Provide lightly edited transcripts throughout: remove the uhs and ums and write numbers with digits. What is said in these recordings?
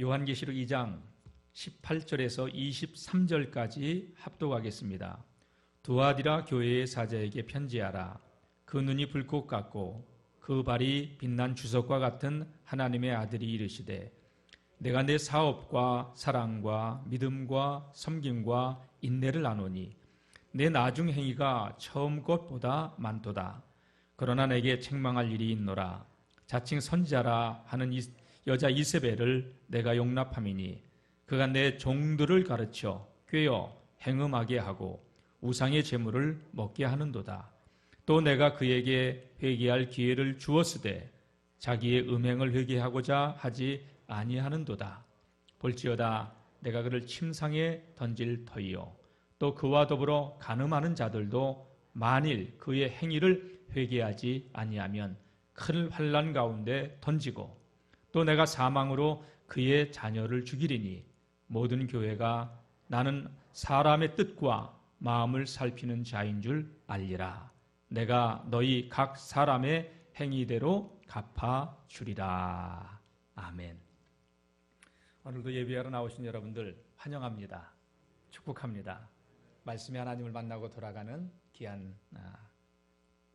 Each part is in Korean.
요한계시록 2장 18절에서 23절까지 합독하겠습니다. 두아디라 교회의 사자에게 편지하라. 그 눈이 불꽃 같고 그 발이 빛난 주석과 같은 하나님의 아들이 이르시되, 내가 내 사업과 사랑과 믿음과 섬김과 인내를 아노니 내 나중 행위가 처음 것보다 많도다. 그러나 내게 책망할 일이 있노라. 자칭 선지자라 하는 여자 이세벨을 내가 용납함이니 그가 내 종들을 가르쳐 꾀어 행음하게 하고 우상의 제물을 먹게 하는도다. 또 내가 그에게 회개할 기회를 주었으되 자기의 음행을 회개하고자 하지 아니하는도다. 볼지어다 내가 그를 침상에 던질 터이요 또 그와 더불어 간음하는 자들도 만일 그의 행위를 회개하지 아니하면 큰 환난 가운데 던지고, 또 내가 사망으로 그의 자녀를 죽이리니 모든 교회가 나는 사람의 뜻과 마음을 살피는 자인 줄 알리라. 내가 너희 각 사람의 행위대로 갚아주리라. 아멘. 오늘도 예배하러 나오신 여러분들 환영합니다. 축복합니다. 말씀의 하나님을 만나고 돌아가는 귀한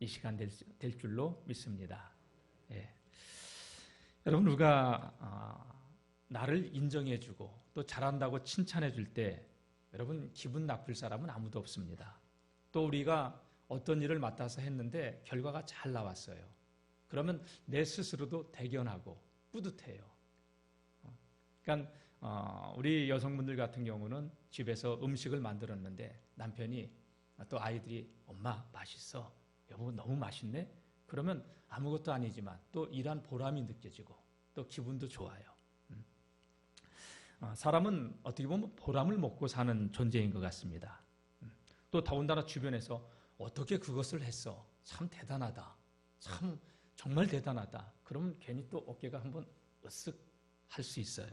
이 시간 될 줄로 믿습니다. 예. 여러분, 우리가 나를 인정해주고 또 잘한다고 칭찬해줄 때 여러분 기분 나쁠 사람은 아무도 없습니다. 또 우리가 어떤 일을 맡아서 했는데 결과가 잘 나왔어요. 그러면 내 스스로도 대견하고 뿌듯해요. 그러니까 우리 여성분들 같은 경우는 집에서 음식을 만들었는데 남편이 또 아이들이 엄마 맛있어, 여보 너무 맛있네? 그러면 아무것도 아니지만 또 일한 보람이 느껴지고 또 기분도 좋아요. 사람은 어떻게 보면 보람을 먹고 사는 존재인 것 같습니다. 또 더군다나 주변에서 어떻게 그것을 했어? 참 대단하다. 참 정말 대단하다. 그러면 괜히 또 어깨가 한번 으쓱 할 수 있어요.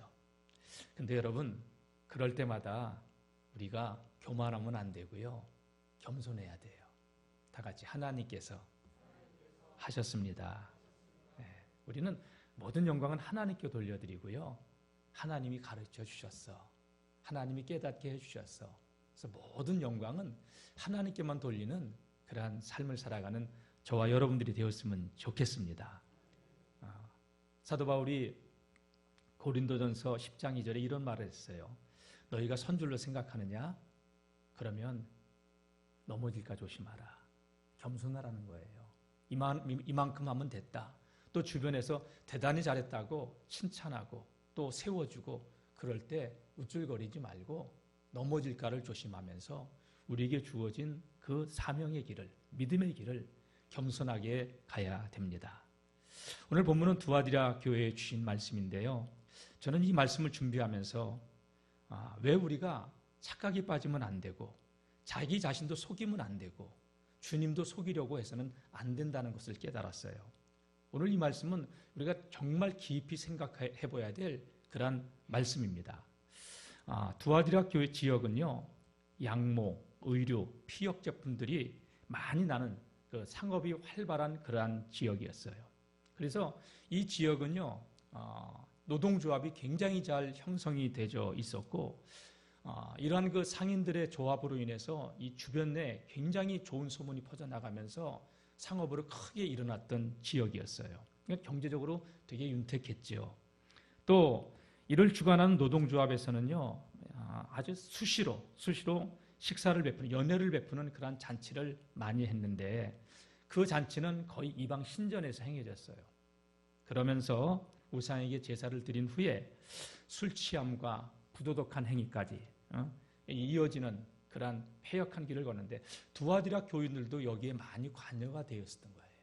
근데 여러분, 그럴 때마다 우리가 교만하면 안 되고요. 겸손해야 돼요. 다 같이 하나님께서 하셨습니다. 네, 우리는 모든 영광은 하나님께 돌려드리고요. 하나님이 가르쳐 주셨어. 하나님이 깨닫게 해주셨어. 그래서 모든 영광은 하나님께만 돌리는 그러한 삶을 살아가는 저와 여러분들이 되었으면 좋겠습니다. 사도 바울이 고린도전서 10장 2절에 이런 말을 했어요. 너희가 선줄로 생각하느냐? 그러면 넘어질까 조심하라. 겸손하라는 거예요. 이만큼 하면 됐다. 또 주변에서 대단히 잘했다고 칭찬하고 또 세워주고 그럴 때 우쭐거리지 말고 넘어질까를 조심하면서 우리에게 주어진 그 사명의 길을, 믿음의 길을 겸손하게 가야 됩니다. 오늘 본문은 두아디라 교회에 주신 말씀인데요. 저는 이 말씀을 준비하면서 왜 우리가 착각에 빠지면 안 되고 자기 자신도 속이면 안 되고 주님도 속이려고 해서는 안 된다는 것을 깨달았어요. 오늘 이 말씀은 우리가 정말 깊이 생각해 봐야 될 그런 말씀입니다. 두아디라 교회 지역은요, 양모, 의류, 피혁 제품들이 많이 나는 그 상업이 활발한 그러한 지역이었어요. 그래서 이 지역은요, 노동조합이 굉장히 잘 형성이 되어 있었고, 이러한 그 상인들의 조합으로 인해서 이 주변에 굉장히 좋은 소문이 퍼져나가면서 상업으로 크게 일어났던 지역이었어요. 그러니까 경제적으로 되게 윤택했죠. 또 이를 주관하는 노동조합에서는요, 아주 수시로 식사를 베푸는, 연회를 베푸는 그런 잔치를 많이 했는데 그 잔치는 거의 이방 신전에서 행해졌어요. 그러면서 우상에게 제사를 드린 후에 술 취함과 부도덕한 행위까지 이어지는 그러한 패역한 길을 걷는데 두아디라 교인들도 여기에 많이 관여가 되었었던 거예요.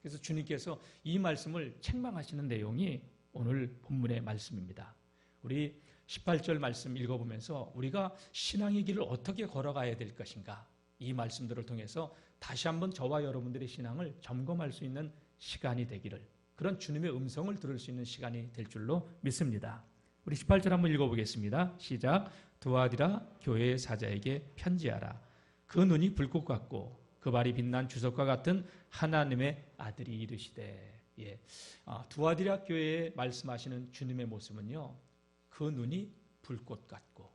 그래서 주님께서 이 말씀을 책망하시는 내용이 오늘 본문의 말씀입니다. 우리 18절 말씀 읽어보면서 우리가 신앙의 길을 어떻게 걸어가야 될 것인가, 이 말씀들을 통해서 다시 한번 저와 여러분들의 신앙을 점검할 수 있는 시간이 되기를, 그런 주님의 음성을 들을 수 있는 시간이 될 줄로 믿습니다. 우리 18절 한번 읽어보겠습니다. 시작. 두아디라 교회의 사자에게 편지하라. 그 눈이 불꽃 같고 그 발이 빛난 주석과 같은 하나님의 아들이 이르시되. 두아디라 교회에 말씀하시는 주님의 모습은요, 그 눈이 불꽃 같고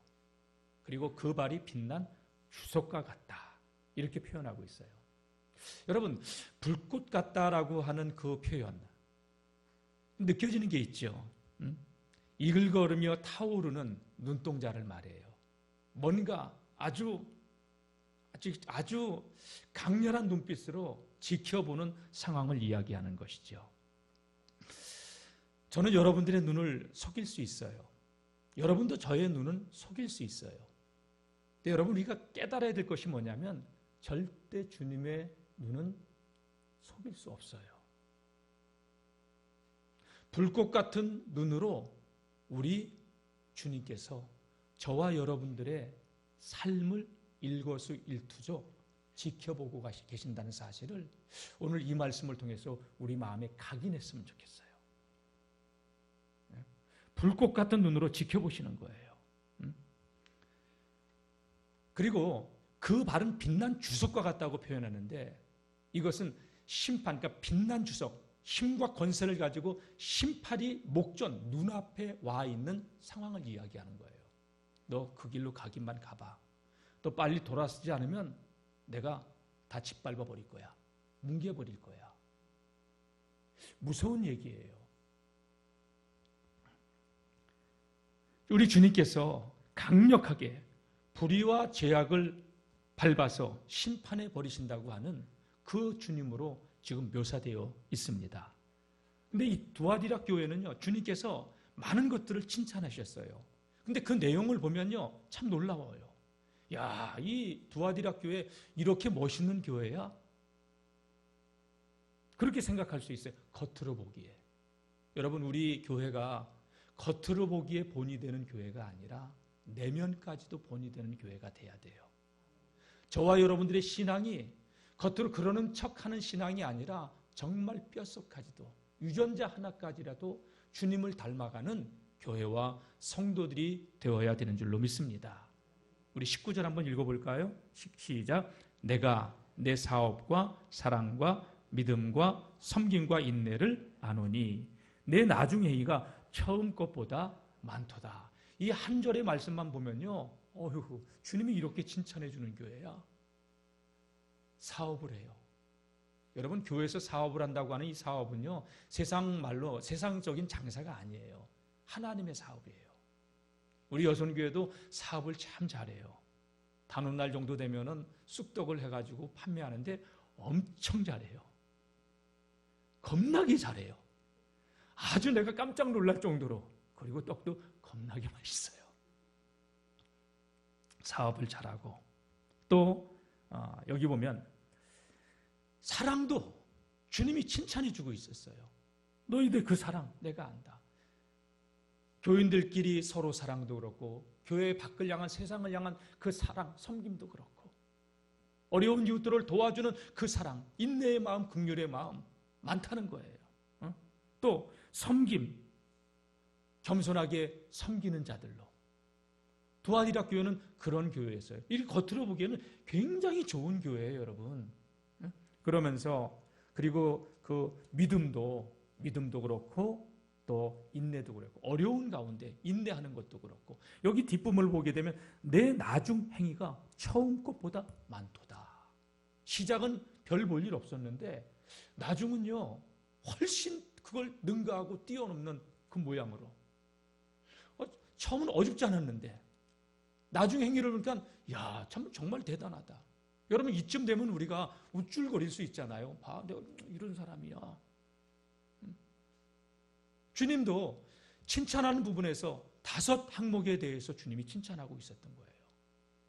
그리고 그 발이 빛난 주석과 같다. 이렇게 표현하고 있어요. 여러분, 불꽃 같다라고 하는 그 표현 느껴지는 게 있죠. 이글거리며 타오르는 눈동자를 말해요. 뭔가 아주 강렬한 눈빛으로 지켜보는 상황을 이야기하는 것이죠. 저는 여러분들의 눈을 속일 수 있어요. 여러분도 저의 눈은 속일 수 있어요. 근데 여러분, 우리가 깨달아야 될 것이 뭐냐면 절대 주님의 눈은 속일 수 없어요. 불꽃 같은 눈으로 우리 주님께서 저와 여러분들의 삶을 일거수일투족 지켜보고 계신다는 사실을 오늘 이 말씀을 통해서 우리 마음에 각인했으면 좋겠어요. 불꽃 같은 눈으로 지켜보시는 거예요. 그리고 그 발은 빛난 주석과 같다고 표현하는데 이것은 심판, 그러니까 빛난 주석, 힘과 권세를 가지고 심판이 목전, 눈앞에 와 있는 상황을 이야기하는 거예요. 너 그 길로 가기만 가봐. 또 빨리 돌아서지 않으면 내가 다 짓밟아 버릴 거야. 뭉개버릴 거야. 무서운 얘기예요. 우리 주님께서 강력하게 불의와 죄악을 밟아서 심판해 버리신다고 하는 그 주님으로 지금 묘사되어 있습니다. 근데 이 두아디라 교회는요, 주님께서 많은 것들을 칭찬하셨어요. 근데 그 내용을 보면요, 참 놀라워요. 야, 이 두아디라 교회 이렇게 멋있는 교회야? 그렇게 생각할 수 있어요. 겉으로 보기에. 여러분, 우리 교회가 겉으로 보기에 본이 되는 교회가 아니라 내면까지도 본이 되는 교회가 돼야 돼요. 저와 여러분들의 신앙이 겉으로 그러는 척하는 신앙이 아니라 정말 뼛속까지도 유전자 하나까지라도 주님을 닮아가는 교회와 성도들이 되어야 되는 줄로 믿습니다. 우리 19절 한번 읽어볼까요? 시작. 내가 내 사업과 사랑과 믿음과 섬김과 인내를 아노니 내 나중 행위가 처음 것보다 많도다. 이 한 절의 말씀만 보면요, 어휴, 주님이 이렇게 칭찬해 주는 교회야. 사업을 해요. 여러분, 교회에서 사업을 한다고 하는 이 사업은요, 세상 말로 세상적인 장사가 아니에요. 하나님의 사업이에요. 우리 여선교회도 사업을 참 잘해요. 단오날 정도 되면은 쑥떡을 해가지고 판매하는데 엄청 잘해요. 겁나게 잘해요. 아주 내가 깜짝 놀랄 정도로. 그리고 떡도 겁나게 맛있어요. 사업을 잘하고 또 여기 보면 사랑도 주님이 칭찬해 주고 있었어요. 너희들 그 사랑 내가 안다. 교인들끼리 서로 사랑도 그렇고 교회 밖을 향한 세상을 향한 그 사랑, 섬김도 그렇고 어려운 이웃들을 도와주는 그 사랑, 인내의 마음, 긍휼의 마음 많다는 거예요. 또 섬김, 겸손하게 섬기는 자들로. 두아디라 교회는 그런 교회였어요. 이 겉으로 보기에는 굉장히 좋은 교회예요, 여러분. 그러면서 그리고 그 믿음도 그렇고 또 인내도 그렇고 어려운 가운데 인내하는 것도 그렇고 여기 뒷부분을 보게 되면 내 나중 행위가 처음 것보다 많도다. 시작은 별 볼 일 없었는데 나중은요 훨씬 그걸 능가하고 뛰어넘는 그 모양으로. 처음은 어줍지 않았는데 나중 행위를 보니까 야, 참 정말 대단하다. 여러분, 이쯤 되면 우리가 우쭐거릴 수 있잖아요. 봐, 내가 이런 사람이야. 주님도 칭찬하는 부분에서 5 항목에 대해서 주님이 칭찬하고 있었던 거예요.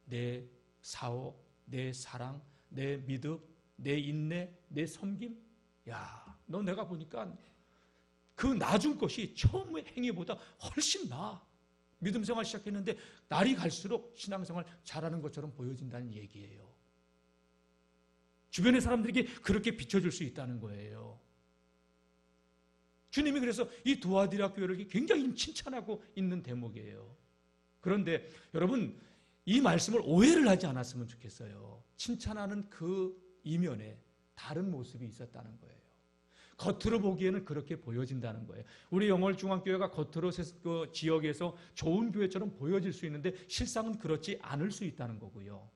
내 사업, 내 사랑, 내 믿음, 내 인내, 내 섬김. 야, 너 내가 보니까 그 나중 것이 처음의 행위보다 훨씬 나아. 믿음 생활 시작했는데 날이 갈수록 신앙생활 잘하는 것처럼 보여진다는 얘기예요. 주변의 사람들에게 그렇게 비춰줄 수 있다는 거예요. 주님이 그래서 이 두아디라 교회를 굉장히 칭찬하고 있는 대목이에요. 그런데 여러분, 이 말씀을 오해를 하지 않았으면 좋겠어요. 칭찬하는 그 이면에 다른 모습이 있었다는 거예요. 겉으로 보기에는 그렇게 보여진다는 거예요. 우리 영월중앙교회가 겉으로 그 지역에서 좋은 교회처럼 보여질 수 있는데 실상은 그렇지 않을 수 있다는 거고요.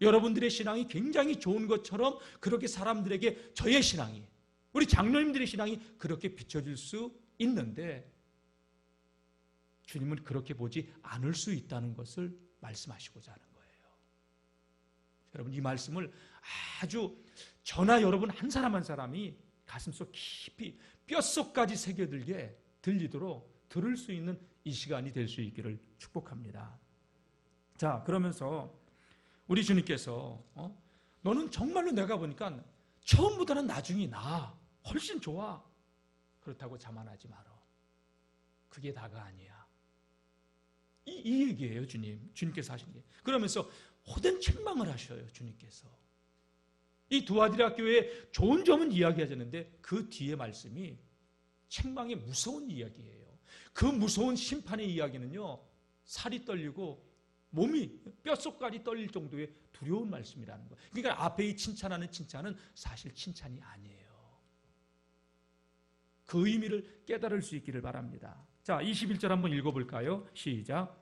여러분들의 신앙이 굉장히 좋은 것처럼 그렇게 사람들에게 저의 신앙이, 우리 장로님들의 신앙이 그렇게 비춰질 수 있는데 주님은 그렇게 보지 않을 수 있다는 것을 말씀하시고자 하는 거예요. 여러분, 이 말씀을 아주 저나 여러분 한 사람 한 사람이 가슴속 깊이 뼛속까지 새겨들게 들리도록 들을 수 있는 이 시간이 될 수 있기를 축복합니다. 자, 그러면서 우리 주님께서 너는 정말로 내가 보니까 처음보다는 나중이 나아, 훨씬 좋아. 그렇다고 자만하지 마라. 그게 다가 아니야. 이 얘기예요. 주님께서 하신 게. 그러면서 호된 책망을 하셔요. 주님께서. 이 두아디라 교회의 좋은 점은 이야기하셨는데 그 뒤에 말씀이 책망의 무서운 이야기예요. 그 무서운 심판의 이야기는요, 살이 떨리고 몸이 뼛속까지 떨릴 정도의 두려운 말씀이라는 거예요. 그러니까 앞에 이 칭찬하는 칭찬은 사실 칭찬이 아니에요. 그 의미를 깨달을 수 있기를 바랍니다. 자, 21절 한번 읽어볼까요? 시작.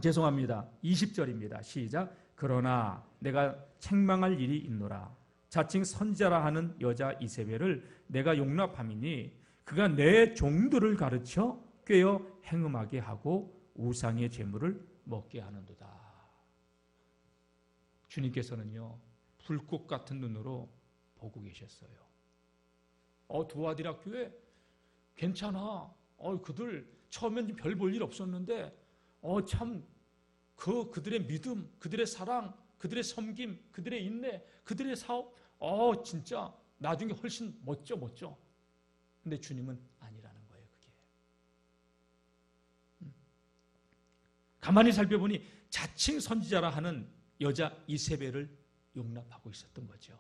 죄송합니다. 20절입니다. 시작. 그러나 내가 책망할 일이 있노라. 자칭 선지자라 하는 여자 이세벨을 내가 용납함이니 그가 내 종들을 가르쳐 꿰어 행음하게 하고 우상의 제물을 먹게 하는도다. 주님께서는요, 불꽃 같은 눈으로 보고 계셨어요. 두아디라 교회 괜찮아. 그들 처음엔 별 볼 일 없었는데 참 그들의 믿음, 그들의 사랑, 그들의 섬김, 그들의 인내, 그들의 사업, 진짜 나중에 훨씬 멋져. 근데 주님은 아니라는 거예요, 그게. 가만히 살펴보니 자칭 선지자라 하는 여자 이세벨을 용납하고 있었던 거죠.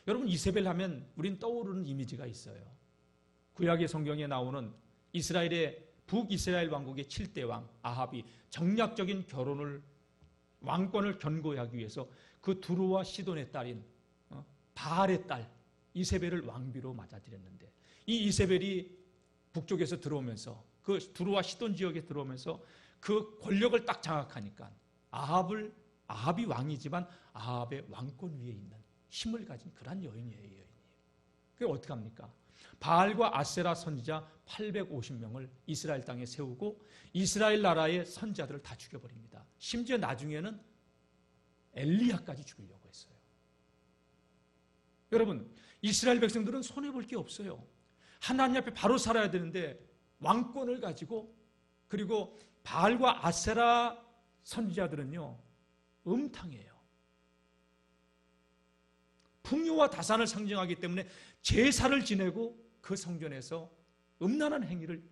여러분, 이세벨 하면 우린 떠오르는 이미지가 있어요. 구약의 성경에 나오는 이스라엘의 북이스라엘 왕국의 7대 왕 아합이 정략적인 왕권을 견고하기 위해서 그 두루와 시돈의 딸인 바알의 딸 이세벨을 왕비로 맞아들였는데, 이 이세벨이 북쪽에서 들어오면서 그 두루와 시돈 지역에 들어오면서 그 권력을 딱 장악하니까 아합이 왕이지만 아합의 왕권 위에 있는 힘을 가진 그런 여인이에요. 그게 어떻게 합니까? 바알과 아세라 선지자 850명을 이스라엘 땅에 세우고 이스라엘 나라의 선지자들을 다 죽여버립니다. 심지어 나중에는 엘리야까지 죽이려고 했어요. 여러분, 이스라엘 백성들은 손해볼 게 없어요. 하나님 앞에 바로 살아야 되는데 왕권을 가지고, 그리고 바알과 아세라 선지자들은요, 음탕해요. 풍요와 다산을 상징하기 때문에 제사를 지내고 그 성전에서 음란한 행위를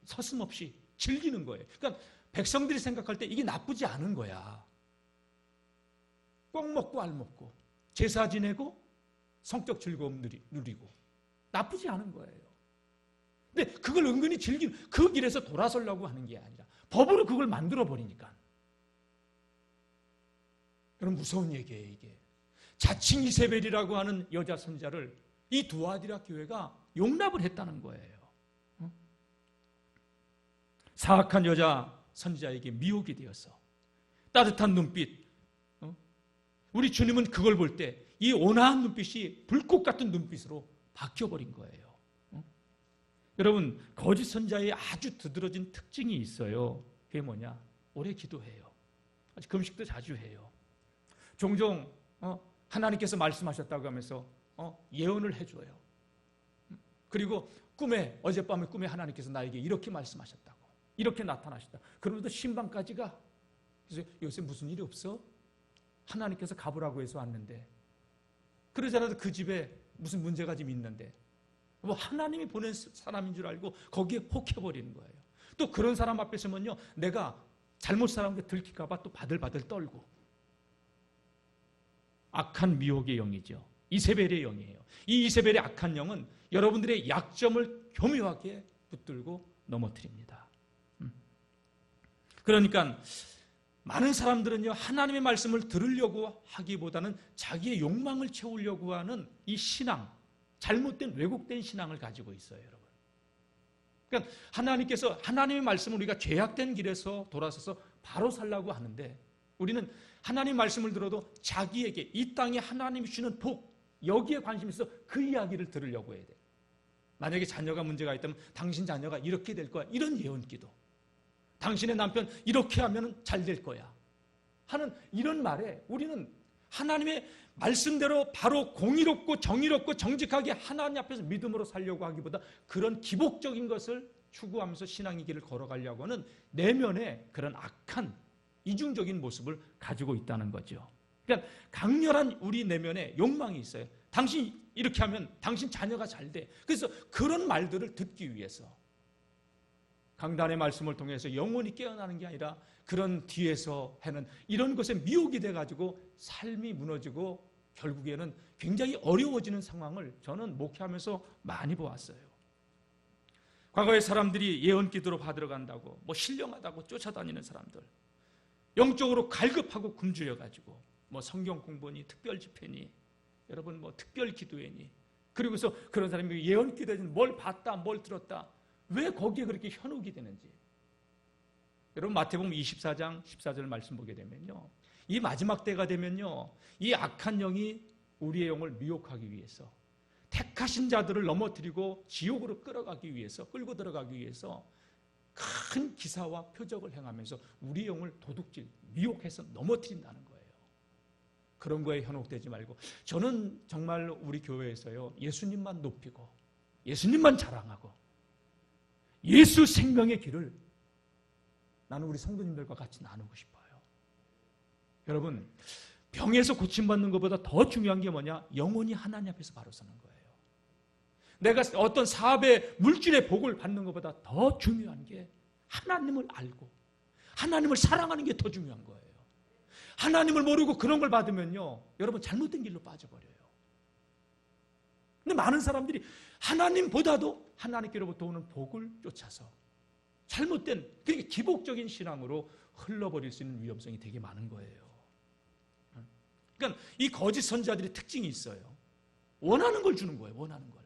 서슴없이 즐기는 거예요. 그러니까 백성들이 생각할 때 이게 나쁘지 않은 거야. 꼭 먹고 알 먹고 제사 지내고 성적 즐거움 누리고 나쁘지 않은 거예요. 근데 그걸 은근히 즐기는, 그 길에서 돌아서려고 하는 게 아니라 법으로 그걸 만들어 버리니까. 여러분, 무서운 얘기예요, 이게. 자칭 이세벨이라고 하는 여자 선자를 이 두아디라 교회가 용납을 했다는 거예요. 사악한 여자 선지자에게 미혹이 되어서 따뜻한 눈빛, 우리 주님은 그걸 볼 때 이 온화한 눈빛이 불꽃 같은 눈빛으로 바뀌어버린 거예요. 여러분, 거짓 선지자의 아주 두드러진 특징이 있어요. 그게 뭐냐? 오래 기도해요. 금식도 자주 해요. 종종 하나님께서 말씀하셨다고 하면서 예언을 해줘요. 그리고 어젯밤에 꿈에 하나님께서 나에게 이렇게 말씀하셨다고, 이렇게 나타나셨다. 그러면서 신방까지 가. 그래서 요새 무슨 일이 없어? 하나님께서 가보라고 해서 왔는데, 그러잖아도 그 집에 무슨 문제가 좀 있는데 뭐 하나님이 보낸 사람인 줄 알고 거기에 혹해버리는 거예요. 또 그런 사람 앞에 서면요, 내가 잘못 살아온 게 들킬까 봐 또 바들바들 떨고. 악한 미혹의 영이죠. 이세벨의 영이에요. 이 이세벨의 악한 영은 여러분들의 약점을 교묘하게 붙들고 넘어뜨립니다. 그러니까 많은 사람들은요, 하나님의 말씀을 들으려고 하기보다는 자기의 욕망을 채우려고 하는 이 신앙, 잘못된 왜곡된 신앙을 가지고 있어요, 여러분. 그러니까 하나님께서 하나님의 말씀을 우리가 죄악된 길에서 돌아서서 바로 살라고 하는데 우리는 하나님 말씀을 들어도 자기에게 이 땅에 하나님이 주는 복, 여기에 관심이 있어 그 이야기를 들으려고 해야 돼. 만약에 자녀가 문제가 있다면 당신 자녀가 이렇게 될 거야, 이런 예언기도. 당신의 남편 이렇게 하면 잘 될 거야 하는 이런 말에 우리는 하나님의 말씀대로 바로 공의롭고 정의롭고 정직하게 하나님 앞에서 믿음으로 살려고 하기보다 그런 기복적인 것을 추구하면서 신앙의 길을 걸어가려고 하는 내면의 그런 악한 이중적인 모습을 가지고 있다는 거죠. 그러니까 강렬한 우리 내면에 욕망이 있어요. 당신 이렇게 하면 당신 자녀가 잘 돼. 그래서 그런 말들을 듣기 위해서 강단의 말씀을 통해서 영혼이 깨어나는 게 아니라 그런 뒤에서 하는 이런 것에 미혹이 돼가지고 삶이 무너지고 결국에는 굉장히 어려워지는 상황을 저는 목회하면서 많이 보았어요. 과거에 사람들이 예언 기도로 받으러 간다고 뭐 신령하다고 쫓아다니는 사람들, 영적으로 갈급하고 굶주려가지고 뭐 성경 공부니 특별 집회니 여러분 뭐 특별 기도회니, 그리고서 그런 사람이 예언 기도에 뭘 봤다 뭘 들었다, 왜 거기에 그렇게 현혹이 되는지. 여러분 마태복음 24장 14절 말씀 보게 되면요, 이 마지막 때가 되면요, 이 악한 영이 우리의 영을 미혹하기 위해서 택하신 자들을 넘어뜨리고 지옥으로 끌고 들어가기 위해서 큰 기사와 표적을 행하면서 우리 영을 도둑질, 미혹해서 넘어뜨린다는 거예요. 그런 거에 현혹되지 말고, 저는 정말 우리 교회에서요, 예수님만 높이고 예수님만 자랑하고 예수 생명의 길을 나는 우리 성도님들과 같이 나누고 싶어요. 여러분, 병에서 고침받는 것보다 더 중요한 게 뭐냐? 영혼이 하나님 앞에서 바로 서는 거예요. 내가 어떤 사업의 물질의 복을 받는 것보다 더 중요한 게 하나님을 알고 하나님을 사랑하는 게 더 중요한 거예요. 하나님을 모르고 그런 걸 받으면요, 여러분 잘못된 길로 빠져버려요. 근데 많은 사람들이 하나님보다도 하나님께로부터 오는 복을 쫓아서 잘못된, 그러니까 기복적인 신앙으로 흘러버릴 수 있는 위험성이 되게 많은 거예요. 그러니까 이 거짓 선지자들의 특징이 있어요. 원하는 걸 주는 거예요. 원하는 걸.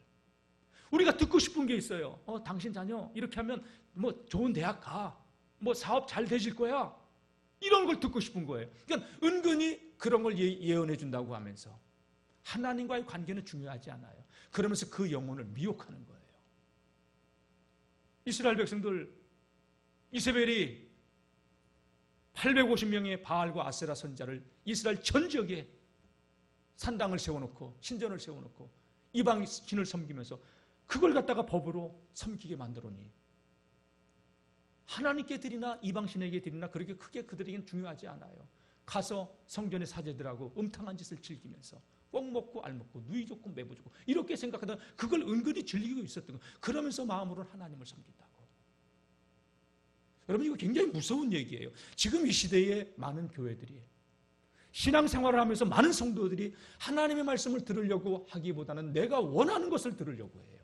우리가 듣고 싶은 게 있어요. 당신 자녀 이렇게 하면 뭐 좋은 대학 가, 뭐 사업 잘 되실 거야, 이런 걸 듣고 싶은 거예요. 그러니까 은근히 그런 걸 예언해 준다고 하면서 하나님과의 관계는 중요하지 않아요. 그러면서 그 영혼을 미혹하는 거예요. 이스라엘 백성들, 이세벨이 850명의 바알과 아세라 선지자를 이스라엘 전 지역에 산당을 세워놓고 신전을 세워놓고 이방 신을 섬기면서 그걸 갖다가 법으로 섬기게 만들어니 하나님께 드리나 이방 신에게 드리나 그렇게 크게 그들에게는 중요하지 않아요. 가서 성전의 사제들하고 음탕한 짓을 즐기면서 꼭 먹고 알 먹고 누이 좋고 매부 좋고 이렇게 생각하다 그걸 은근히 즐기고 있었던 거예요. 그러면서 마음으로는 하나님을 섬긴다고. 여러분, 이거 굉장히 무서운 얘기예요. 지금 이 시대에 많은 교회들이 신앙생활을 하면서 많은 성도들이 하나님의 말씀을 들으려고 하기보다는 내가 원하는 것을 들으려고 해요.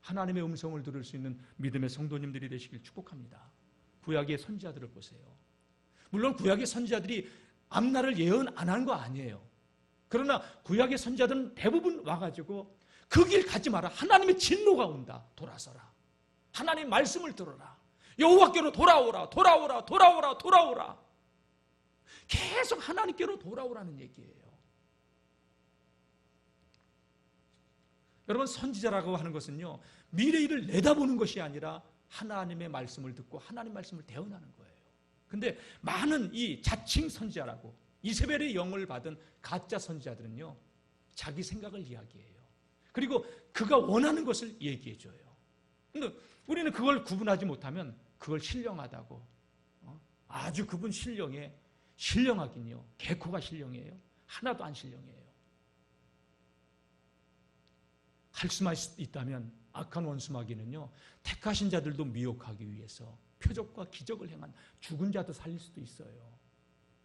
하나님의 음성을 들을 수 있는 믿음의 성도님들이 되시길 축복합니다. 구약의 선지자들을 보세요. 물론 구약의 선지자들이 앞날을 예언 안 한 거 아니에요. 그러나 구약의 선지자들은 대부분 와가지고 그 길 가지 마라, 하나님의 진노가 온다, 돌아서라, 하나님의 말씀을 들어라, 여호와께로 돌아오라, 돌아오라, 돌아오라, 돌아오라, 계속 하나님께로 돌아오라는 얘기예요. 여러분, 선지자라고 하는 것은요, 미래 일을 내다보는 것이 아니라 하나님의 말씀을 듣고 하나님 말씀을 대언하는 거예요. 근데 많은 이 자칭 선지자라고 이세벨의 영을 받은 가짜 선지자들은요, 자기 생각을 이야기해요. 그리고 그가 원하는 것을 얘기해줘요. 근데 우리는 그걸 구분하지 못하면 그걸 신령하다고, 아주 그분 신령해. 신령하긴요, 개코가 신령해요? 하나도 안 신령해요. 할 수만 있다면 악한 원수마귀는요, 택하신 자들도 미혹하기 위해서 표적과 기적을 행한 죽은 자도 살릴 수도 있어요.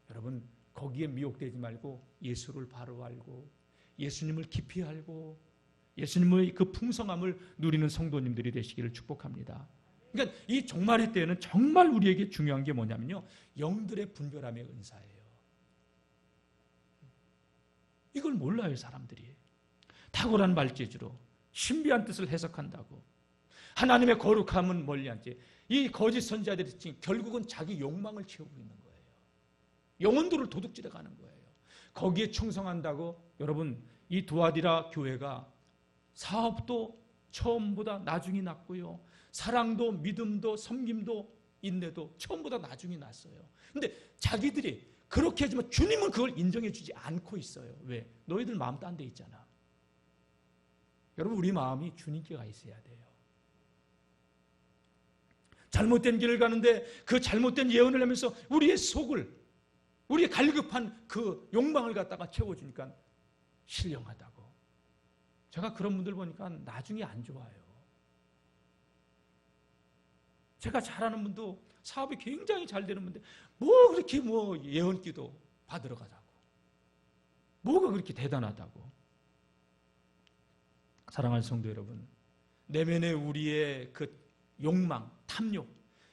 여러분, 거기에 미혹되지 말고 예수를 바로 알고 예수님을 깊이 알고 예수님의 그 풍성함을 누리는 성도님들이 되시기를 축복합니다. 그러니까 이 종말의 때에는 정말 우리에게 중요한 게 뭐냐면요, 영들의 분별함의 은사예요. 이걸 몰라요, 사람들이. 탁월한 말재주로 신비한 뜻을 해석한다고 하나님의 거룩함은 멀리한지 이 거짓 선지자들이 지금 결국은 자기 욕망을 채우고 있는 거예요. 영혼들을 도둑질해 가는 거예요. 거기에 충성한다고 여러분 이 두아디라 교회가 사업도 처음보다 나중이 났고요. 사랑도 믿음도 섬김도 인내도 처음보다 나중이 났어요. 근데 자기들이 그렇게 하지만 주님은 그걸 인정해 주지 않고 있어요. 왜? 너희들 마음 딴 데 있잖아. 여러분 우리 마음이 주님께 가 있어야 돼요. 잘못된 길을 가는데 그 잘못된 예언을 하면서 우리의 속을 우리의 갈급한 그 욕망을 갖다가 채워주니까 신령하다고. 제가 그런 분들 보니까 나중에 안 좋아요. 제가 잘 아는 분도 사업이 굉장히 잘 되는 분인데 뭐 그렇게 뭐 예언기도 받으러 가자고. 뭐가 그렇게 대단하다고. 사랑하는 성도 여러분, 내면의 우리의 그 욕망, 탐욕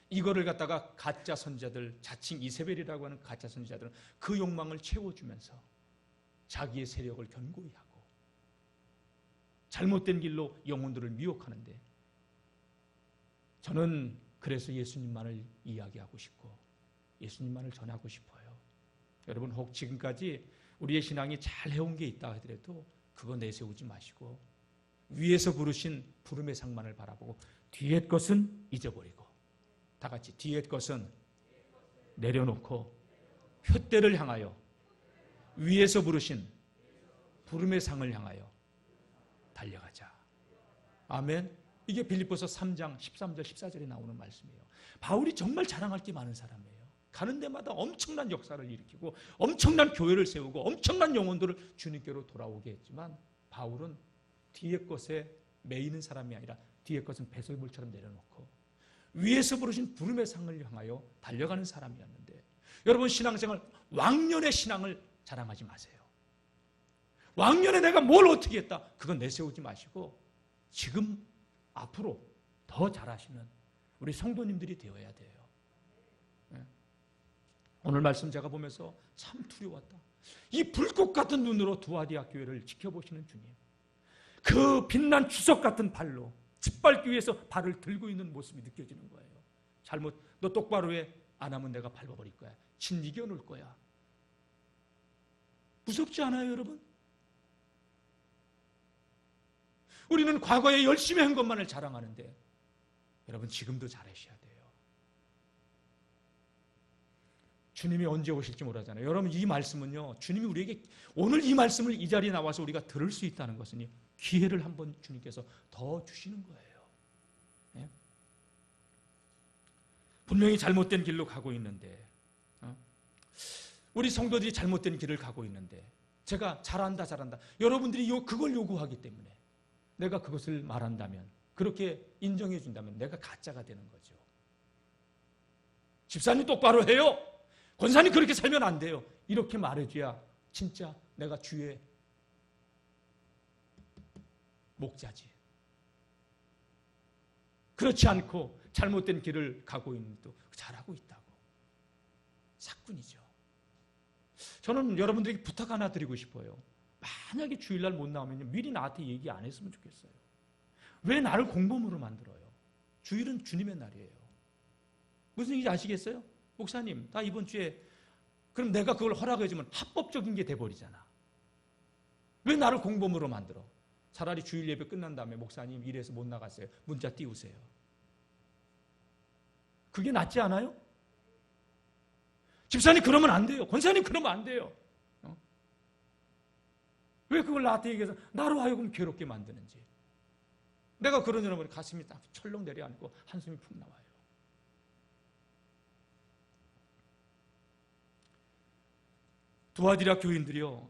이거를 갖다가 가짜 선지자들, 자칭 이세벨이라고 하는 가짜 선지자들은 그 욕망을 채워주면서 자기의 세력을 견고히 하고 잘못된 길로 영혼들을 미혹하는데 저는 그래서 예수님만을 이야기하고 싶고 예수님만을 전하고 싶어요. 여러분 혹 지금까지 우리의 신앙이 잘 해온 게 있다 하더라도 그거 내세우지 마시고 위에서 부르신 부름의 상만을 바라보고 뒤의 것은 잊어버리고 다 같이 뒤의 것은 내려놓고 표대를 향하여 위에서 부르신 부름의 상을 향하여 달려가자. 아멘. 이게 빌립보서 3장 13절 14절에 나오는 말씀이에요. 바울이 정말 자랑할 게 많은 사람이에요. 가는 데마다 엄청난 역사를 일으키고 엄청난 교회를 세우고 엄청난 영혼들을 주님께로 돌아오게 했지만 바울은 뒤의 것에 매이는 사람이 아니라 뒤의 것은 배설물처럼 내려놓고 위에서 부르신 부름의 상을 향하여 달려가는 사람이었는데 여러분 신앙생활 왕년의 신앙을 자랑하지 마세요. 왕년에 내가 뭘 어떻게 했다 그건 내세우지 마시고 지금 앞으로 더 잘하시는 우리 성도님들이 되어야 돼요. 오늘 말씀 제가 보면서 참 두려웠다. 이 불꽃 같은 눈으로 두아디아 교회를 지켜보시는 주님, 그 빛난 주석 같은 발로 짓밟기 위해서 발을 들고 있는 모습이 느껴지는 거예요. 잘못 너 똑바로 해. 안 하면 내가 밟아버릴 거야. 진 이겨놓을 거야. 무섭지 않아요 여러분? 우리는 과거에 열심히 한 것만을 자랑하는데 여러분 지금도 잘하셔야 돼요. 주님이 언제 오실지 모르잖아요. 여러분 이 말씀은요, 주님이 우리에게 오늘 이 말씀을 이 자리에 나와서 우리가 들을 수 있다는 것은 기회를 한번 주님께서 더 주시는 거예요. 네? 분명히 잘못된 길로 가고 있는데 우리 성도들이 잘못된 길을 가고 있는데 제가 잘한다 여러분들이 그걸 요구하기 때문에 내가 그것을 말한다면 그렇게 인정해 준다면 내가 가짜가 되는 거죠. 집사님 똑바로 해요. 권사님 그렇게 살면 안 돼요. 이렇게 말해줘야 진짜 내가 주의 목자지. 그렇지 않고 잘못된 길을 가고 있는 또 잘하고 있다고. 사꾼이죠. 저는 여러분들에게 부탁 하나 드리고 싶어요. 만약에 주일날 못 나오면 미리 나한테 얘기 안 했으면 좋겠어요. 왜 나를 공범으로 만들어요? 주일은 주님의 날이에요. 무슨 얘기인지 아시겠어요? 목사님, 나 이번 주에 그럼 내가 그걸 허락해주면 합법적인 게 돼버리잖아. 왜 나를 공범으로 만들어? 차라리 주일 예배 끝난 다음에 목사님 일해서 못 나갔어요. 문자 띄우세요. 그게 낫지 않아요? 집사님 그러면 안 돼요. 권사님 그러면 안 돼요. 왜 그걸 나한테 얘기해서 나로 하여금 괴롭게 만드는지. 내가 그런 여러분 가슴이 딱 철렁 내려앉고 한숨이 푹 나와요. 두아디라 교인들이요,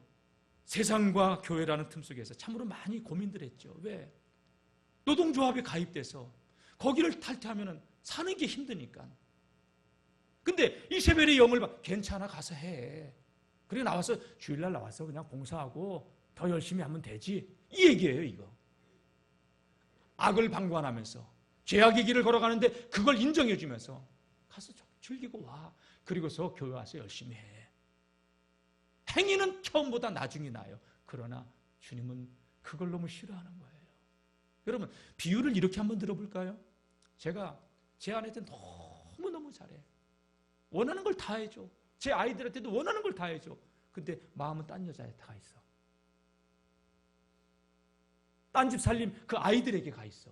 세상과 교회라는 틈 속에서 참으로 많이 고민들 했죠. 왜? 노동조합에 가입돼서 거기를 탈퇴하면 사는 게 힘드니까. 근데 이세벨의 영을 봐. 괜찮아, 가서 해. 그래, 나와서 주일날 나와서 그냥 봉사하고 더 열심히 하면 되지. 이 얘기예요, 이거. 악을 방관하면서 죄악의 길을 걸어가는데 그걸 인정해주면서 가서 즐기고 와. 그리고서 교회 와서 열심히 해. 행위는 처음보다 나중이 나요. 그러나 주님은 그걸 너무 싫어하는 거예요. 여러분, 비유를 이렇게 한번 들어볼까요? 제가 제 아내한테 너무너무 잘해. 원하는 걸 다 해줘. 제 아이들한테도 원하는 걸 다 해줘. 근데 마음은 딴 여자에 가 있어. 딴 집 살림 그 아이들에게 가 있어.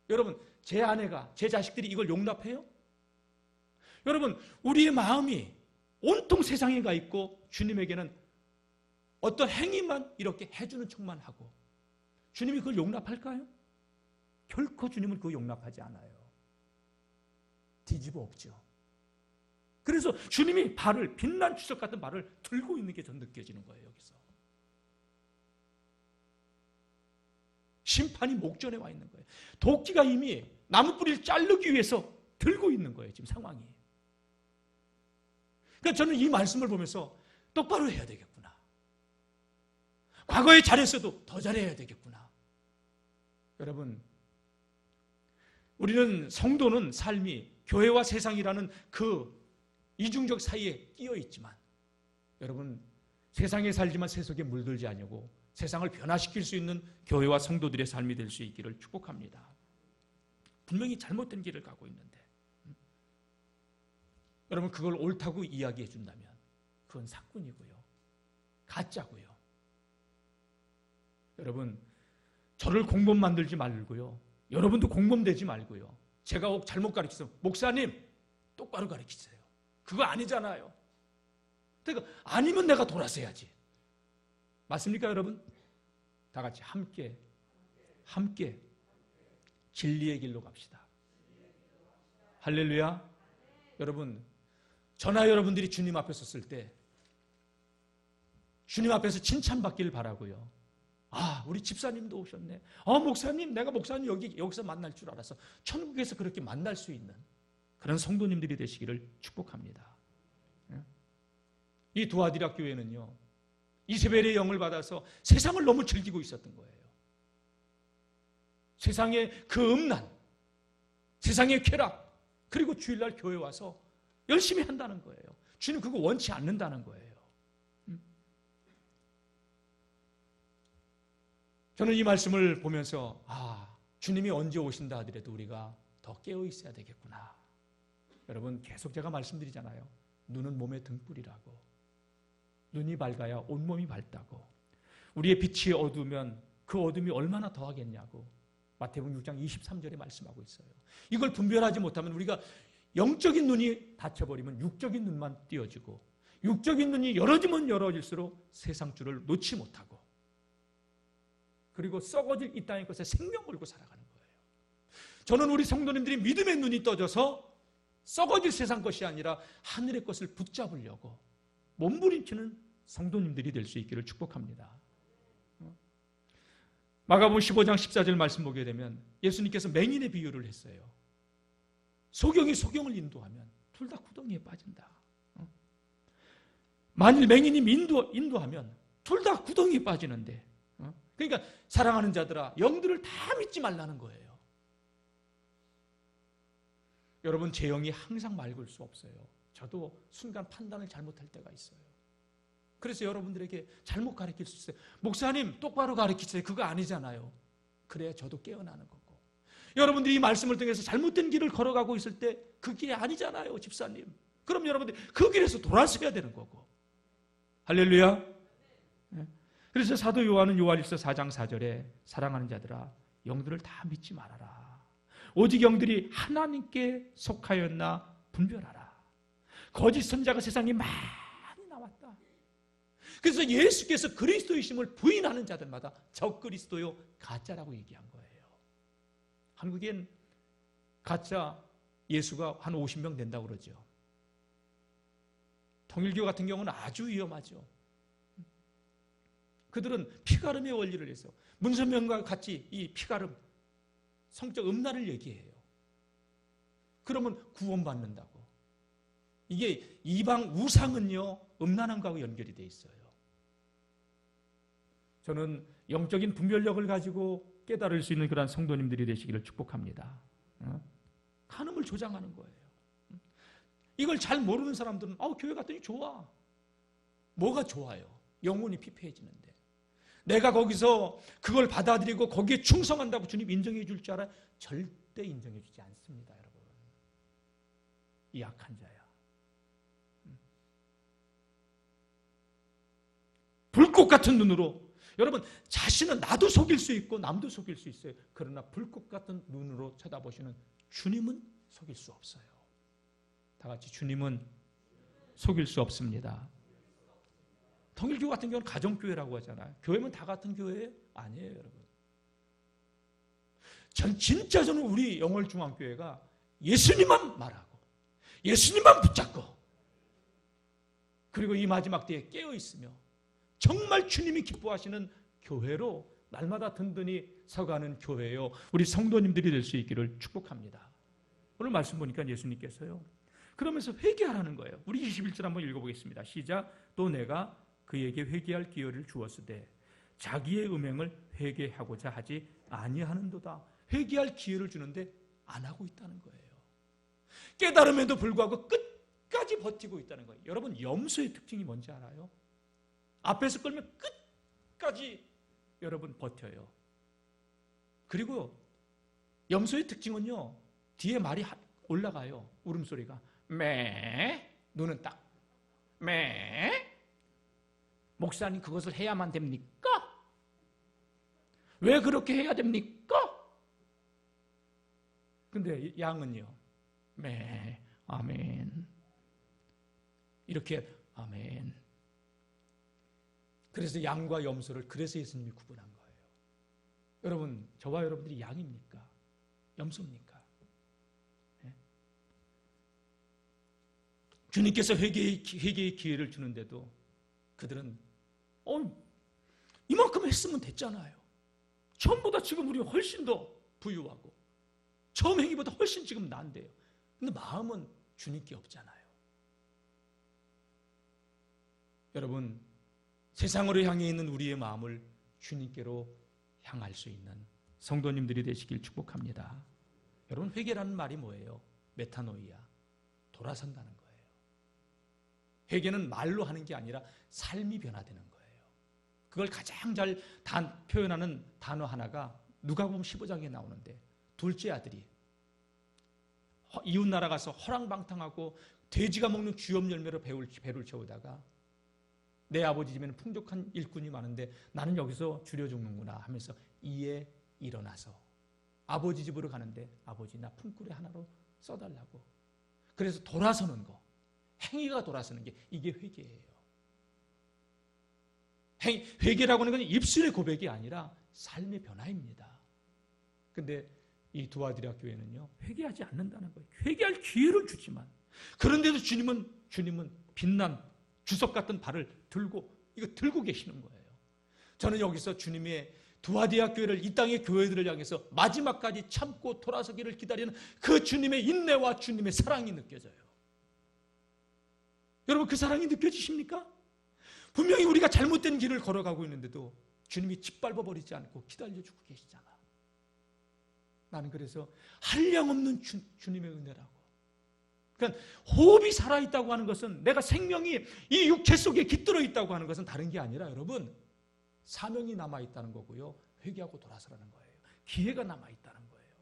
여러분, 제 아내가, 제 자식들이 이걸 용납해요? 여러분, 우리의 마음이 온통 세상에 가 있고 주님에게는 어떤 행위만 이렇게 해주는 척만 하고 주님이 그걸 용납할까요? 결코 주님은 그거 용납하지 않아요. 뒤집어 엎죠. 그래서 주님이 발을, 빛난 추석 같은 발을 들고 있는 게 전 느껴지는 거예요. 여기서 심판이 목전에 와 있는 거예요. 도끼가 이미 나무 뿌리를 자르기 위해서 들고 있는 거예요. 지금 상황이. 그러니까 저는 이 말씀을 보면서 똑바로 해야 되겠구나. 과거에 잘했어도 더 잘해야 되겠구나. 여러분, 우리는 성도는 삶이 교회와 세상이라는 그 이중적 사이에 끼어 있지만, 여러분, 세상에 살지만 세속에 물들지 않냐고 세상을 변화시킬 수 있는 교회와 성도들의 삶이 될 수 있기를 축복합니다. 분명히 잘못된 길을 가고 있는데 여러분, 그걸 옳다고 이야기해 준다면 그건 사꾼이고요, 가짜고요. 여러분, 저를 공범 만들지 말고요, 여러분도 공범 되지 말고요, 제가 혹 잘못 가르치면 목사님 똑바로 가르치세요. 그거 아니잖아요. 그러니까 아니면 내가 돌아서 해야지. 맞습니까, 여러분? 다 같이 함께 진리의 길로 갑시다. 할렐루야. 여러분, 저나 여러분들이 주님 앞에 섰을 때 주님 앞에서 칭찬받기를 바라고요. 아, 우리 집사님도 오셨네. 목사님, 내가 목사님 여기서 만날 줄 알았어. 천국에서 그렇게 만날 수 있는 그런 성도님들이 되시기를 축복합니다. 이 두아디라 교회는요, 이세벨의 영을 받아서 세상을 너무 즐기고 있었던 거예요. 세상의 그 음란, 세상의 쾌락, 그리고 주일날 교회 와서 열심히 한다는 거예요. 주님 그거 원치 않는다는 거예요. 저는 이 말씀을 보면서 주님이 언제 오신다 하더라도 우리가 더 깨어 있어야 되겠구나. 여러분, 계속 제가 말씀드리잖아요. 눈은 몸의 등불이라고. 눈이 밝아야 온몸이 밝다고. 우리의 빛이 어두우면 그 어둠이 얼마나 더하겠냐고 마태복음 6장 23절에 말씀하고 있어요. 이걸 분별하지 못하면 우리가 영적인 눈이 닫혀버리면 육적인 눈만 띄어지고, 육적인 눈이 열어지면 열어질수록 세상 줄을 놓지 못하고, 그리고 썩어질 이 땅의 것에 생명 걸고 살아가는 거예요. 저는 우리 성도님들이 믿음의 눈이 떠져서 썩어질 세상 것이 아니라 하늘의 것을 붙잡으려고 몸부림치는 성도님들이 될 수 있기를 축복합니다. 마가복음 15장 14절 말씀 보게 되면 예수님께서 맹인의 비유를 했어요. 소경이 소경을 인도하면 둘 다 구덩이에 빠진다. 만일 맹인이 인도하면 둘 다 구덩이에 빠지는데, 그러니까 사랑하는 자들아, 영들을 다 믿지 말라는 거예요. 여러분, 제 영이 항상 맑을 수 없어요. 저도 순간 판단을 잘못할 때가 있어요. 그래서 여러분들에게 잘못 가르칠 수 있어요. 목사님 똑바로 가르치세요. 그거 아니잖아요. 그래야 저도 깨어나는 거고. 여러분들이 이 말씀을 통해서 잘못된 길을 걸어가고 있을 때 그 길이 아니잖아요, 집사님. 그럼 여러분들이 그 길에서 돌아서야 되는 거고. 할렐루야. 그래서 사도 요한은 요한일서 4장 4절에 사랑하는 자들아, 영들을 다 믿지 말아라. 오직 영들이 하나님께 속하였나 분별하라. 거짓 선자가 세상에 많이 나왔다. 그래서 예수께서 그리스도이심을 부인하는 자들마다 적그리스도요 가짜라고 얘기한 거예요. 한국엔 가짜 예수가 한 50명 된다고 그러죠. 통일교 같은 경우는 아주 위험하죠. 그들은 피가름의 원리를 해서 문선명과 같이 이 피가름, 성적 음란을 얘기해요. 그러면 구원받는다고. 이게 이방 우상은요, 음란한 거하고 연결이 돼 있어요. 저는 영적인 분별력을 가지고 깨달을 수 있는 그런 성도님들이 되시기를 축복합니다. 간음을 조장하는 거예요. 이걸 잘 모르는 사람들은 교회 갔더니 좋아. 뭐가 좋아요? 영혼이 피폐해지는데. 내가 거기서 그걸 받아들이고 거기에 충성한다고 주님 인정해 줄 줄 알아요? 절대 인정해 주지 않습니다, 여러분. 이 약한 자야. 불꽃 같은 눈으로, 여러분, 자신은 나도 속일 수 있고 남도 속일 수 있어요. 그러나 불꽃 같은 눈으로 쳐다보시는 주님은 속일 수 없어요. 다 같이 주님은 속일 수 없습니다. 통일교 같은 경우는 가정교회라고 하잖아요. 교회면 다 같은 교회예요? 아니에요, 여러분. 진짜 저는 우리 영월중앙교회가 예수님만 말하고 예수님만 붙잡고 그리고 이 마지막 때에 깨어있으며 정말 주님이 기뻐하시는 교회로 날마다 든든히 서가는 교회요, 우리 성도님들이 될 수 있기를 축복합니다. 오늘 말씀 보니까 예수님께서요, 그러면서 회개하라는 거예요. 우리 21절 한번 읽어보겠습니다. 시작. 또 내가 그에게 회개할 기회를 주었으되 자기의 음행을 회개하고자 하지 아니하는도다. 회개할 기회를 주는데 안 하고 있다는 거예요. 깨달음에도 불구하고 끝까지 버티고 있다는 거예요. 여러분, 염소의 특징이 뭔지 알아요? 앞에서 끌면 끝까지 여러분 버텨요. 그리고 염소의 특징은요, 뒤에 말이 올라가요. 울음소리가 매, 눈은 딱 매. 목사님, 그것을 해야만 됩니까? 왜 그렇게 해야 됩니까? 근데 양은요, 매, 아멘, 이렇게 아멘. 그래서 양과 염소를 그래서 예수님이 구분한 거예요. 여러분, 저와 여러분들이 양입니까? 염소입니까? 네? 주님께서 회개의 기회를 주는데도 그들은 이만큼 했으면 됐잖아요. 처음보다 지금 우리 훨씬 더 부유하고 처음 행위보다 훨씬 지금 나은데요. 근데 마음은 주님께 없잖아요. 여러분, 세상으로 향해 있는 우리의 마음을 주님께로 향할 수 있는 성도님들이 되시길 축복합니다. 여러분, 회개라는 말이 뭐예요? 메타노이아, 돌아선다는 거예요. 회개는 말로 하는 게 아니라 삶이 변화되는 거예요. 그걸 가장 잘 표현하는 단어 하나가 누가복음 15장에 나오는데, 둘째 아들이 이웃 나라 가서 허랑방탕하고 돼지가 먹는 쥐염 열매로 배를 채우다가 내 아버지 집에는 풍족한 일꾼이 많은데 나는 여기서 줄여 죽는구나 하면서 이에 일어나서 아버지 집으로 가는데, 아버지, 나 품꾼에 하나로 써달라고. 그래서 돌아서는 거, 행위가 돌아서는 게 이게 회개예요. 회개라고 하는 건 입술의 고백이 아니라 삶의 변화입니다. 근데 이 두아디라 교회는요, 회개하지 않는다는 거예요. 회개할 기회를 주지만, 그런데도 주님은 빛난 주석 같은 발을 들고 계시는 거예요. 저는 여기서 주님의 두아디라 교회를, 이 땅의 교회들을 향해서 마지막까지 참고 돌아서기를 기다리는 그 주님의 인내와 주님의 사랑이 느껴져요. 여러분, 그 사랑이 느껴지십니까? 분명히 우리가 잘못된 길을 걸어가고 있는데도 주님이 짓밟아 버리지 않고 기다려주고 계시잖아. 나는 그래서 한량없는 주님의 은혜라고. 그러니까 호흡이 살아있다고 하는 것은, 내가 생명이 이 육체 속에 깃들어 있다고 하는 것은 다른 게 아니라, 여러분, 사명이 남아있다는 거고요, 회개하고 돌아서라는 거예요. 기회가 남아있다는 거예요.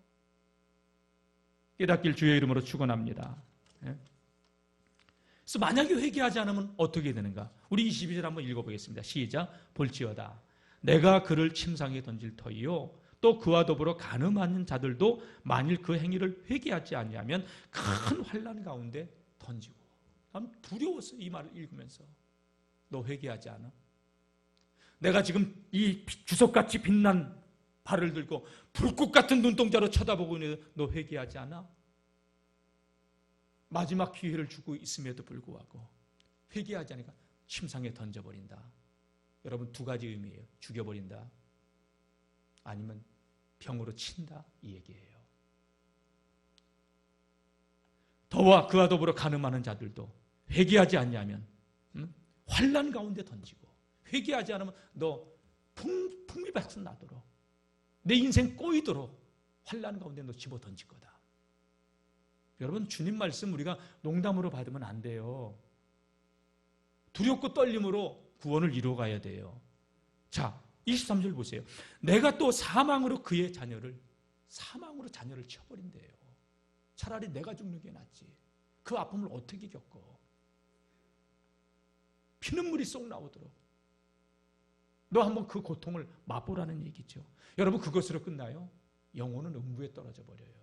깨닫길 주의 이름으로 축원합니다. 그래서 만약에 회개하지 않으면 어떻게 되는가? 우리 22절 한번 읽어보겠습니다. 시작. 볼지어다 내가 그를 침상에 던질 터이요 또 그와 더불어 간음하는 자들도 만일 그 행위를 회개하지 않으면 큰 환난 가운데 던지고. 난 두려웠어요, 이 말을 읽으면서. 너 회개하지 않아? 내가 지금 이 주석같이 빛난 발을 들고 불꽃 같은 눈동자로 쳐다보고 있는데 너 회개하지 않아? 마지막 기회를 주고 있음에도 불구하고 회개하지 않으니까 침상에 던져버린다. 여러분, 두 가지 의미예요. 죽여버린다, 아니면 병으로 친다, 이 얘기예요. 그와 더불어 간음하는 자들도 회개하지 않냐면 환난 가운데 던지고, 회개하지 않으면 너 풍미박산 나도록, 내 인생 꼬이도록 환난 가운데 너 집어 던질 거다. 여러분, 주님 말씀 우리가 농담으로 받으면 안 돼요. 두렵고 떨림으로 구원을 이루어가야 돼요. 자, 23절 보세요. 내가 또 사망으로 사망으로 자녀를 쳐버린대요. 차라리 내가 죽는 게 낫지. 그 아픔을 어떻게 겪어? 피눈물이 쏙 나오도록. 너 한번 그 고통을 맛보라는 얘기죠. 여러분, 그것으로 끝나요? 영혼은 음부에 떨어져 버려요.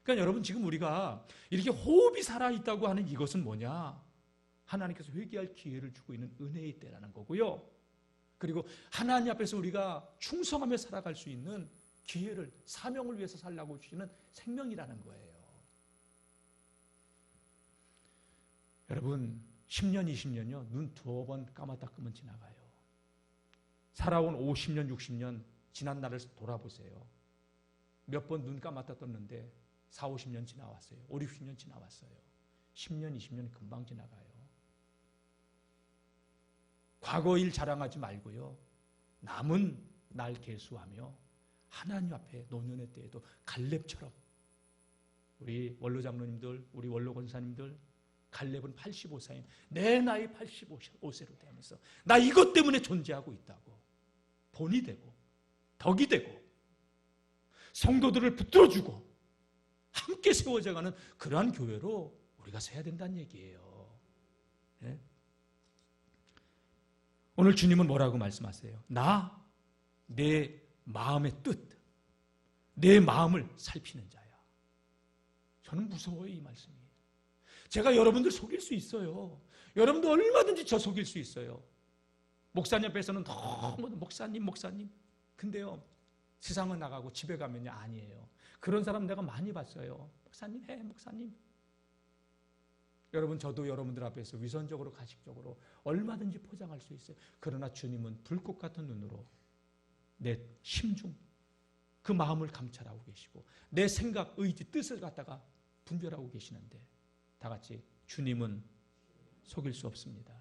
그러니까 여러분, 지금 우리가 이렇게 호흡이 살아있다고 하는 이것은 뭐냐? 하나님께서 회개할 기회를 주고 있는 은혜의 때라는 거고요. 그리고 하나님 앞에서 우리가 충성하며 살아갈 수 있는 기회를, 사명을 위해서 살라고 주시는 생명이라는 거예요. 여러분, 10년, 20년요, 눈 두어 번 감았다 끄면 지나가요. 살아온 50년, 60년 지난 날을 돌아보세요. 몇 번 눈 감았다 떴는데 4, 50년 지나왔어요. 5, 60년 지나왔어요. 10년, 20년 금방 지나가요. 과거 일 자랑하지 말고요. 남은 날 계수하며 하나님 앞에 노년의 때에도 갈렙처럼, 우리 원로 장로님들, 우리 원로 권사님들, 갈렙은 85세인 내 나이 85세로 되면서 나 이것 때문에 존재하고 있다고 본이 되고 덕이 되고 성도들을 붙들어주고 함께 세워져가는 그러한 교회로 우리가 서야 된다는 얘기예요. 네? 오늘 주님은 뭐라고 말씀하세요? 내 마음의 뜻, 내 마음을 살피는 자야. 저는 무서워요, 이 말씀이. 제가 여러분들 속일 수 있어요. 여러분도 얼마든지 저 속일 수 있어요. 목사님 앞에서는 너무 목사님. 근데요, 세상은 나가고 집에 가면요, 아니에요. 그런 사람 내가 많이 봤어요. 목사님. 여러분, 저도 여러분들 앞에서 위선적으로, 가식적으로 얼마든지 포장할 수 있어요. 그러나 주님은 불꽃 같은 눈으로 내 심중, 그 마음을 감찰하고 계시고 내 생각, 의지, 뜻을 갖다가 분별하고 계시는데, 다 같이 주님은 속일 수 없습니다.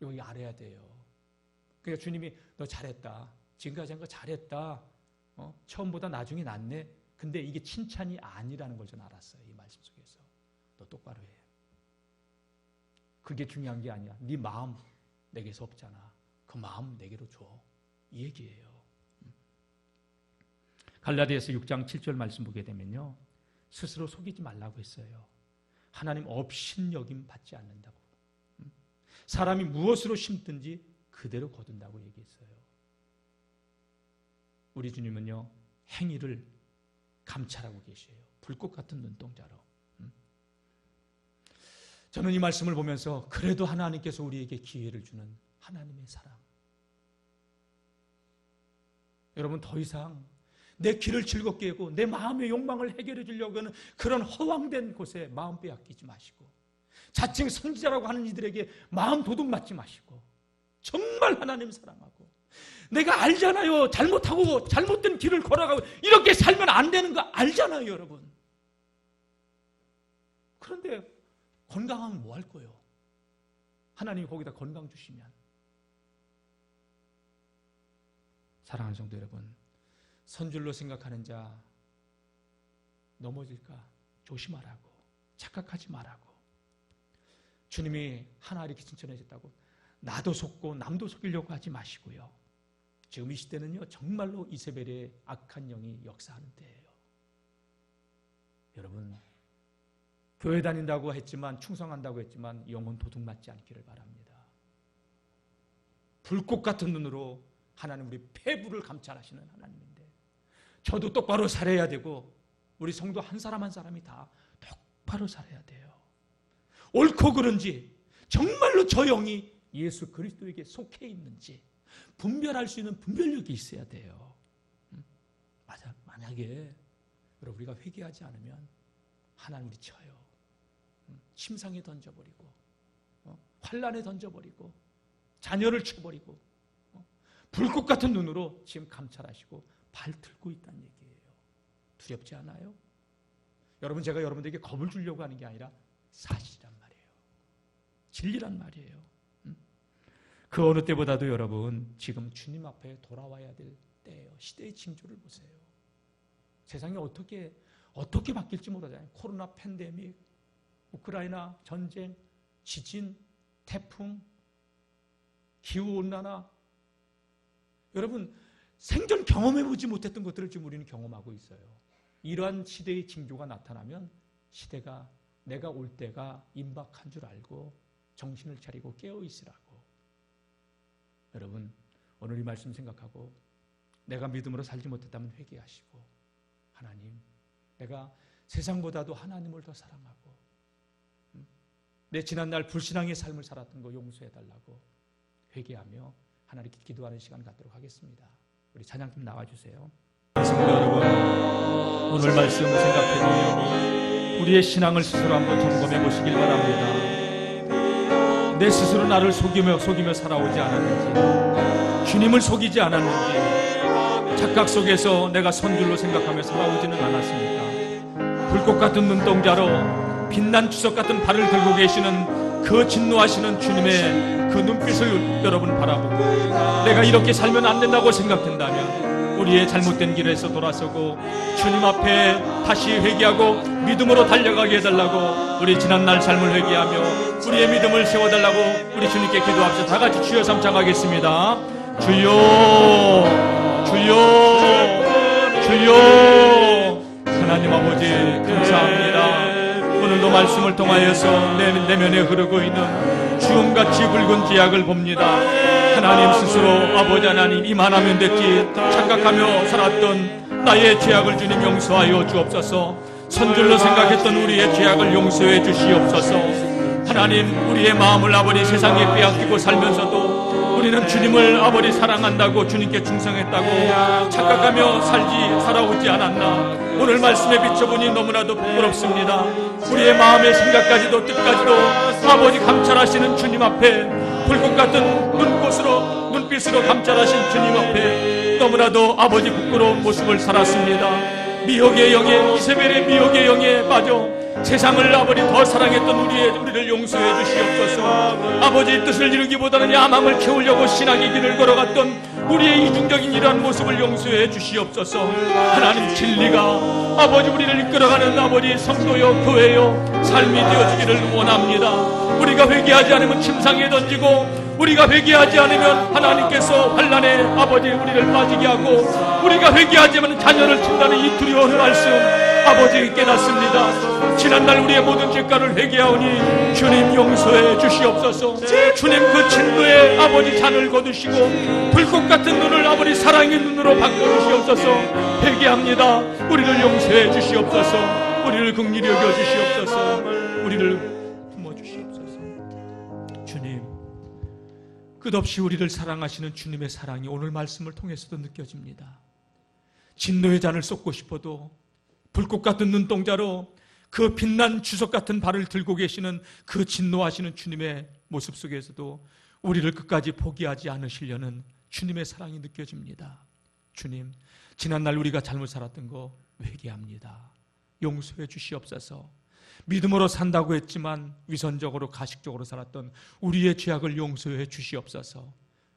여기 알아야 돼요. 그러니까 주님이 너 잘했다. 지금까지 한 거 잘했다. 처음보다 나중에 낫네. 근데 이게 칭찬이 아니라는 걸 전 알았어요. 이 말씀 속에서. 너 똑바로 해. 그게 중요한 게 아니야. 네 마음 내게서 없잖아. 그 마음 내게로 줘. 이 얘기예요. 갈라디아서 6장 7절 말씀 보게 되면요, 스스로 속이지 말라고 했어요. 하나님 업신여김 받지 않는다고. 사람이 무엇으로 심든지 그대로 거둔다고 얘기했어요. 우리 주님은요, 행위를 감찰하고 계셔요. 불꽃 같은 눈동자로. 저는 이 말씀을 보면서 그래도 하나님께서 우리에게 기회를 주는 하나님의 사랑. 여러분, 더 이상 내 길을 즐겁게 하고 내 마음의 욕망을 해결해 주려고 하는 그런 허황된 곳에 마음 빼앗기지 마시고, 자칭 선지자라고 하는 이들에게 마음 도둑 맞지 마시고, 정말 하나님 사랑하고, 내가 알잖아요. 잘못하고 잘못된 길을 걸어가고 이렇게 살면 안 되는 거 알잖아요, 여러분. 그런데 건강하면 뭐 할 거예요? 하나님이 거기다 건강 주시면. 사랑하는 성도 여러분, 선줄로 생각하는 자 넘어질까 조심하라고, 착각하지 말라고. 주님이 하나 이렇게 칭찬하셨다고 나도 속고 남도 속이려고 하지 마시고요. 지금 이 시대는요, 정말로 이세벨의 악한 영이 역사하는 때예요. 여러분, 교회 다닌다고 했지만, 충성한다고 했지만 영혼 도둑 맞지 않기를 바랍니다. 불꽃 같은 눈으로 하나님 우리 폐부를 감찰하시는 하나님인데, 저도 똑바로 살아야 되고 우리 성도 한 사람 한 사람이 다 똑바로 살아야 돼요. 옳고 그른지, 정말로 저 영이 예수 그리스도에게 속해 있는지 분별할 수 있는 분별력이 있어야 돼요. 만약에 여러분, 우리가 회개하지 않으면 하나님 우리 쳐요. 침상에 던져버리고, 환란에 던져버리고, 자녀를 쳐버리고, 불꽃 같은 눈으로 지금 감찰하시고 발 들고 있다는 얘기예요. 두렵지 않아요? 여러분, 제가 여러분들에게 겁을 주려고 하는 게 아니라 사실이란 말이에요. 진리란 말이에요. 그 어느 때보다도 여러분, 지금 주님 앞에 돌아와야 될 때예요. 시대의 징조를 보세요. 세상이 어떻게 바뀔지 모르잖아요. 코로나 팬데믹, 우크라이나 전쟁, 지진, 태풍, 기후온난화, 여러분, 생전 경험해보지 못했던 것들을 지금 우리는 경험하고 있어요. 이러한 시대의 징조가 나타나면 시대가, 내가 올 때가 임박한 줄 알고 정신을 차리고 깨어 있으라고. 여러분, 오늘 이 말씀 생각하고 내가 믿음으로 살지 못했다면 회개하시고, 하나님, 내가 세상보다도 하나님을 더 사랑하고 내 지난날 불신앙의 삶을 살았던 거 용서해달라고 회개하며 하나님께 기도하는 시간 갖도록 하겠습니다. 우리 찬양팀 나와주세요. 성도 여러분, 오늘 말씀 생각해보며 우리의 신앙을 스스로 한번 점검해 보시길 바랍니다. 내 스스로 나를 속이며 살아오지 않았는지, 주님을 속이지 않았는지, 착각 속에서 내가 선줄로 생각하며 살아오지는 않았습니까? 불꽃 같은 눈동자로 빛난 주석 같은 발을 들고 계시는 그 진노하시는 주님의 그 눈빛을 여러분 바라보고 내가 이렇게 살면 안 된다고 생각된다면 우리의 잘못된 길에서 돌아서고 주님 앞에 다시 회개하고 믿음으로 달려가게 해달라고, 우리 지난날 삶을 회개하며 우리의 믿음을 세워달라고 우리 주님께 기도합시다. 다 같이 주여 삼창하겠습니다. 주여, 주여, 주여. 하나님 아버지 감사합니다. 오늘도 말씀을 통하여서 내 내면에 흐르고 있는 주홍같이 붉은 죄악을 봅니다. 하나님 스스로 아버지 하나님 이만하면 됐지 착각하며 살았던 나의 죄악을 주님 용서하여 주옵소서. 선줄로 생각했던 우리의 죄악을 용서해 주시옵소서. 하나님, 우리의 마음을 아버지 세상에 빼앗기고 살면서도 우리는 주님을 아버지 사랑한다고, 주님께 충성했다고 착각하며 살아오지 않았나. 오늘 말씀에 비춰보니 너무나도 부끄럽습니다. 우리의 마음의 생각까지도 뜻까지도 아버지 감찰하시는 주님 앞에, 불꽃 같은 눈빛으로 감찰하신 주님 앞에 너무나도 아버지 부끄러운 모습을 살았습니다. 미혹의 영에, 이세벨의 미혹의 영에 빠져 세상을 아버지 더 사랑했던 우리를 용서해 주시옵소서. 아버지의 뜻을 이루기보다는 야망을 채우려고 신앙의 길을 걸어갔던 우리의 이중적인 이러한 모습을 용서해 주시옵소서. 하나님, 진리가 아버지 우리를 이끌어가는 아버지 성도여 교회여 삶이 되어지기를 원합니다. 우리가 회개하지 않으면 침상에 던지고, 우리가 회개하지 않으면 하나님께서 환난에 아버지 우리를 빠지게 하고, 우리가 회개하지 않으면 자녀를 친다는 이 두려운 말씀 아버지 깨닫습니다. 지난날 우리의 모든 죄가를 회개하오니 주님 용서해 주시옵소서. 주님 그 진노의 아버지 잔을 거두시고 불꽃 같은 눈을 아버지 사랑의 눈으로 바꿔주시옵소서. 회개합니다. 우리를 용서해 주시옵소서. 우리를 긍휼히 여겨 주시옵소서. 우리를 품어주시옵소서. 주님, 끝없이 우리를 사랑하시는 주님의 사랑이 오늘 말씀을 통해서도 느껴집니다. 진노의 잔을 쏟고 싶어도 불꽃 같은 눈동자로 그 빛난 주석 같은 발을 들고 계시는 그 진노하시는 주님의 모습 속에서도 우리를 끝까지 포기하지 않으시려는 주님의 사랑이 느껴집니다. 주님, 지난날 우리가 잘못 살았던 거 회개합니다. 용서해 주시옵소서. 믿음으로 산다고 했지만 위선적으로 가식적으로 살았던 우리의 죄악을 용서해 주시옵소서.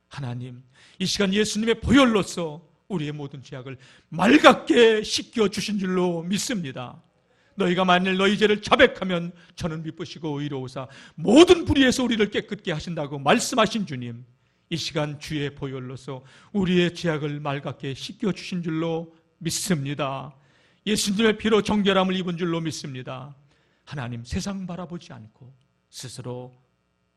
하나님, 이 시간 예수님의 보혈로서 우리의 모든 죄악을 맑게 씻겨 주신 줄로 믿습니다. 너희가 만일 너희 죄를 자백하면 저는 미쁘시고 의로우사 모든 불의에서 우리를 깨끗게 하신다고 말씀하신 주님, 이 시간 주의 보혈로서 우리의 죄악을 맑게 씻겨 주신 줄로 믿습니다. 예수님의 피로 정결함을 입은 줄로 믿습니다. 하나님, 세상 바라보지 않고 스스로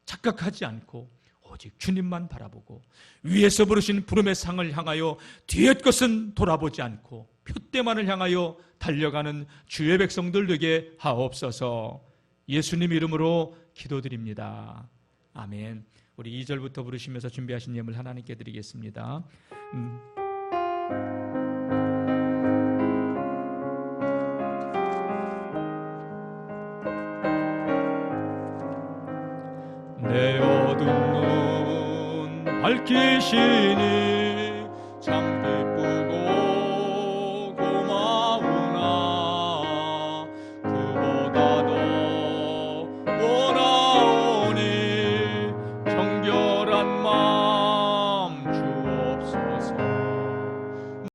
착각하지 않고 오직 주님만 바라보고 위에서 부르신 부름의 상을 향하여 뒤의 것은 돌아보지 않고 표대만을 향하여 달려가는 주의 백성들 되게 하옵소서. 예수님 이름으로 기도드립니다. 아멘. 우리 2절부터 부르시면서 준비하신 예물 하나님께 드리겠습니다. 내 어두운 눈 밝히시니